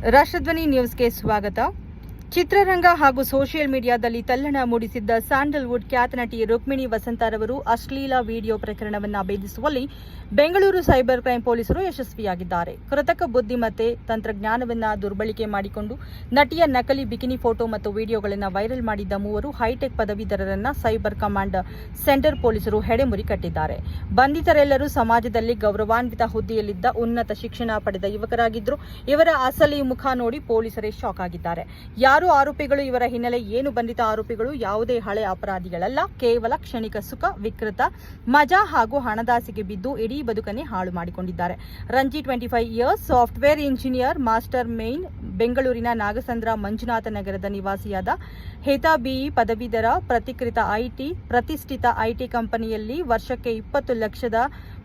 ರಾಷ್ಟ್ರಧ್ವನಿ ನ್ಯೂಸ್ಗೆ ಸ್ವಾಗತ. ಚಿತ್ರರಂಗ ಹಾಗೂ ಸೋಷಿಯಲ್ ಮೀಡಿಯಾದಲ್ಲಿ ತಲ್ಲಣ ಮೂಡಿಸಿದ್ದ ಸ್ಯಾಂಡಲ್ವುಡ್ ಖ್ಯಾತ ನಟಿ ರುಕ್ಮಿಣಿ ವಸಂತರವರು ಅಶ್ಲೀಲ ವಿಡಿಯೋ ಪ್ರಕರಣವನ್ನು ಭೇದಿಸುವಲ್ಲಿ ಬೆಂಗಳೂರು ಸೈಬರ್ ಕ್ರೈಂ ಪೊಲೀಸರು ಯಶಸ್ವಿಯಾಗಿದ್ದಾರೆ. ಕೃತಕ ಬುದ್ಧಿಮತ್ತೆ ತಂತ್ರಜ್ಞಾನವನ್ನು ದುರ್ಬಳಕೆ ಮಾಡಿಕೊಂಡು ನಟಿಯ ನಕಲಿ ಬಿಕಿನಿ ಫೋಟೋ ಮತ್ತು ವಿಡಿಯೋಗಳನ್ನು ವೈರಲ್ ಮಾಡಿದ್ದ ಮೂವರು ಹೈಟೆಕ್ ಪದವೀಧರರನ್ನು ಸೈಬರ್ ಕಮಾಂಡ್ ಸೆಂಟರ್ ಪೊಲೀಸರು ಹೆಡೆಮುರಿ ಕಟ್ಟಿದ್ದಾರೆ. ಬಂಧಿತರೆಲ್ಲರೂ ಸಮಾಜದಲ್ಲಿ ಗೌರವಾನ್ವಿತ ಹುದ್ದೆಯಲ್ಲಿದ್ದ ಉನ್ನತ ಶಿಕ್ಷಣ ಪಡೆದ ಯುವಕರಾಗಿದ್ದರು. ಇವರ ಅಸಲಿ ಮುಖ ನೋಡಿ ಪೊಲೀಸರೇ ಶಾಕ್ ಆಗಿದ್ದಾರೆ. ಯಾರು ಆರೋಪಿಗಳು, ಇವರ ಹಿನ್ನೆಲೆ ಏನು? ಬಂಧಿತ ಆರೋಪಿಗಳು ಯಾವುದೇ ಹಳೆ ಅಪರಾಧಿಗಳಲ್ಲ, ಕೇವಲ ಕ್ಷಣಿಕ ಸುಖ, ವಿಕೃತ ಮಜಾ ಹಾಗೂ ಹಣದಾಸೆಗೆ ಬಿದ್ದು ಇಡೀ ಬದುಕನ್ನೇ ಹಾಳು ಮಾಡಿಕೊಂಡಿದ್ದಾರೆ. Ranji 25 years, software engineer, master main, ಬೆಂಗಳೂರಿನ ನಾಗಸಂದ್ರ ಮಂಜುನಾಥ ನಗರದ ನಿವಾಸಿಯಾದ ಹೇತಾ ಬಿಇ ಪದವೀಧರ, ಪ್ರತಿಷ್ಠಿತ ಐಟಿ ಕಂಪನಿಯಲ್ಲಿ ವರ್ಷಕ್ಕೆ 20 ಲಕ್ಷದ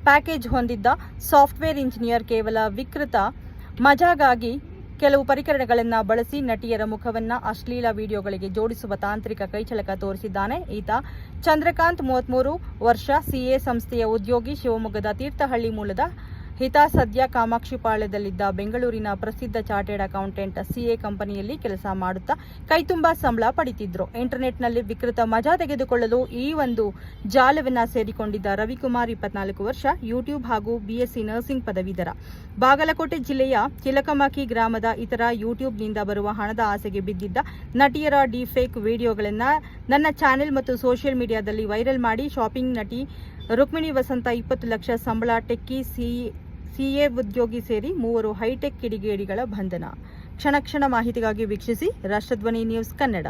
ಪ್ಯಾಕೇಜ್ ಹೊಂದಿದ್ದ ಸಾಫ್ಟ್ವೇರ್ ಇಂಜಿನಿಯರ್ ಕೇವಲ ವಿಕೃತ ಮಜಾಗಾಗಿ ಕೆಲವು ಪರಿಕರಗಳನ್ನು ಬಳಸಿ ನಟಿಯರ ಮುಖವನ್ನು ಅಶ್ಲೀಲ ವಿಡಿಯೋಗಳಿಗೆ ಜೋಡಿಸುವ ತಾಂತ್ರಿಕ ಕೈಚಳಕ ತೋರಿಸಿದ್ದಾನೆ. ಈತ ಚಂದ್ರಕಾಂತ್, 33 ವರ್ಷ, ಸಿಎ ಸಂಸ್ಥೆಯ ಉದ್ಯೋಗಿ, ಶಿವಮೊಗ್ಗದ ತೀರ್ಥಹಳ್ಳಿ ಮೂಲದ. ಹಿತ ಸದ್ಯ ಕಾಮಾಕ್ಷಿಪಾಳ್ಯದಲ್ಲಿದ್ದ ಬೆಂಗಳೂರಿನ ಪ್ರಸಿದ್ಧ ಚಾರ್ಟೆಡ್ ಅಕೌಂಟೆಂಟ್ ಸಿಎ ಕಂಪನಿಯಲ್ಲಿ ಕೆಲಸ ಮಾಡುತ್ತಾ ಕೈತುಂಬಾ ಸಂಬಳ ಪಡಿತಿದ್ರು. ಇಂಟರ್ನೆಟ್ನಲ್ಲಿ ವಿಕೃತ ಮಜಾ ತೆಗೆದುಕೊಳ್ಳಲು ಈ ಒಂದು ಜಾಲವನ್ನು ಸೇರಿಕೊಂಡಿದ್ದ ರವಿಕುಮಾರ್, 24 ವರ್ಷ, ಯೂಟ್ಯೂಬ್ ಹಾಗೂ ಬಿಎಸ್ಸಿ ನರ್ಸಿಂಗ್ ಪದವೀಧರ, ಬಾಗಲಕೋಟೆ ಜಿಲ್ಲೆಯ ಚಿಲಕಮಕಿ ಗ್ರಾಮದ. ಇತರ ಯೂಟ್ಯೂಬ್ನಿಂದ ಬರುವ ಹಣದ ಆಸೆಗೆ ಬಿದ್ದಿದ್ದ ನಟಿಯರ ಡಿಫೇಕ್ ವಿಡಿಯೋಗಳನ್ನು ನನ್ನ ಚಾನೆಲ್ ಮತ್ತು ಸೋಷಿಯಲ್ ಮೀಡಿಯಾದಲ್ಲಿ ವೈರಲ್ ಮಾಡಿ ಶಾಪಿಂಗ್ ನಟಿ ರುಕ್ಮಿಣಿ ವಸಂತ 20 ಲಕ್ಷ ಸಂಬಳ, ಟೆಕ್ಕಿ ಸಿಎ ಉದ್ಯೋಗಿ ಸೇರಿ ಮೂವರು ಹೈಟೆಕ್ ಕಿಡಿಗೇಡಿಗಳ ಬಂಧನ. ಕ್ಷಣ ಕ್ಷಣ ಮಾಹಿತಿಗಾಗಿ ವೀಕ್ಷಿಸಿ ರಾಷ್ಟ್ರಧ್ವನಿ ನ್ಯೂಸ್ ಕನ್ನಡ.